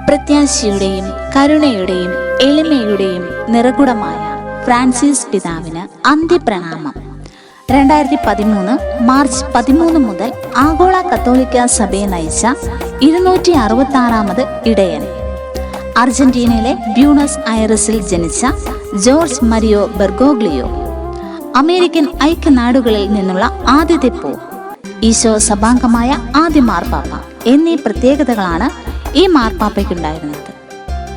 പ്രത്യാശയുടെയും കരുണയുടെയും എളിമയുടെയും നിറകുടമായ Francis പിതാവിന് അന്ത്യപ്രണാമം. 2013 March 13 മുതൽ ആഗോള കത്തോലിക്ക സഭയെ നയിച്ച 266 ഇടയൻ. അർജന്റീനയിലെ ബ്യൂണസ് ഐറസിൽ ജനിച്ച ജോർജ് മരിയോ ബെർഗോഗ്ലിയോ. അമേരിക്കൻ ഐക്യനാടുകളിൽ നിന്നുള്ള ആദ്യത്തെ പോപ്പ്, ഈശോ സഭാംഗമായ ആദ്യ മാർപ്പാപ്പ എന്നീ പ്രത്യേകതകളാണ് ഈ മാർപ്പാപ്പയ്ക്കുണ്ടായിരുന്നത്.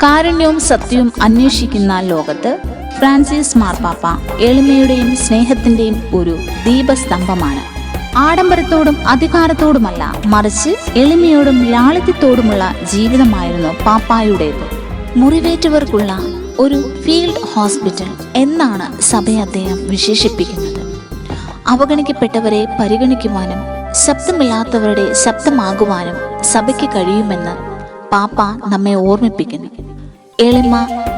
കാരുണ്യവും സത്യവും അന്വേഷിക്കുന്ന ലോകത്ത് ഫ്രാൻസിസ് മാർപ്പാപ്പ എളിമയുടെയും സ്നേഹത്തിന്റെയും ഒരു ദീപസ്തംഭമാണ്. ആഡംബരത്തോടും അധികാരത്തോടുമല്ല, മറിച്ച് എളിമയോടും ലാളിത്യത്തോടുമുള്ള ജീവിതമായിരുന്നു പാപ്പായുടേത്. മുറിവേറ്റവർക്കുള്ള ഒരു ഫീൽഡ് ഹോസ്പിറ്റൽ എന്നാണ് സഭയെ അദ്ദേഹം വിശേഷിപ്പിക്കുന്നത്. അവഗണിക്കപ്പെട്ടവരെ പരിഗണിക്കുവാനും ശബ്ദമില്ലാത്തവരുടെ ശബ്ദമാകുവാനും സഭയ്ക്ക് കഴിയുമെന്ന് പാപ്പ നമ്മെ ഓർമ്മിപ്പിക്കുന്നു. എളിമ,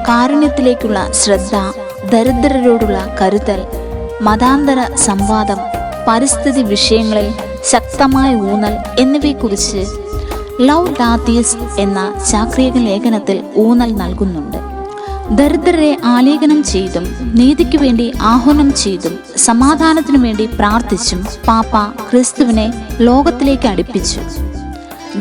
കാരുണ്യത്തിലേക്കുള്ള ശ്രദ്ധ, ദരിദ്രരോടുള്ള കരുതൽ, മതാന്തര സംവാദം, പരിസ്ഥിതി വിഷയങ്ങളിൽ ശക്തമായ ഊന്നൽ എന്നിവയെക്കുറിച്ച് ലൗഡാതീസ് എന്ന ചാക്രിക ലേഖനത്തിൽ ഊന്നൽ നൽകുന്നുണ്ട്. ദരിദ്രരെ ആലേഖനം ചെയ്തും നീതിക്കു വേണ്ടി ആഹ്വാനം ചെയ്തും സമാധാനത്തിനു വേണ്ടി പ്രാർത്ഥിച്ചും പാപ്പ ക്രിസ്തുവിനെ ലോകത്തിലേക്ക് അടുപ്പിച്ചു.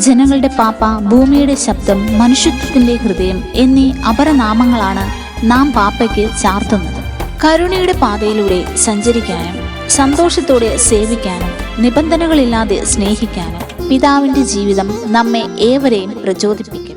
ജനങ്ങളുടെ പാപ്പ, ഭൂമിയുടെ ശബ്ദം, മനുഷ്യത്വത്തിന്റെ ഹൃദയം എന്നീ അപരനാമങ്ങളാണ് നാം പാപ്പയ്ക്ക് ചാർത്തുന്നത്. കരുണയുടെ പാതയിലൂടെ സഞ്ചരിക്കാനും സന്തോഷത്തോടെ സേവിക്കാനും നിബന്ധനകളില്ലാതെ സ്നേഹിക്കാനും പിതാവിന്റെ ജീവിതം നമ്മെ ഏവരെയും പ്രചോദിപ്പിക്കും.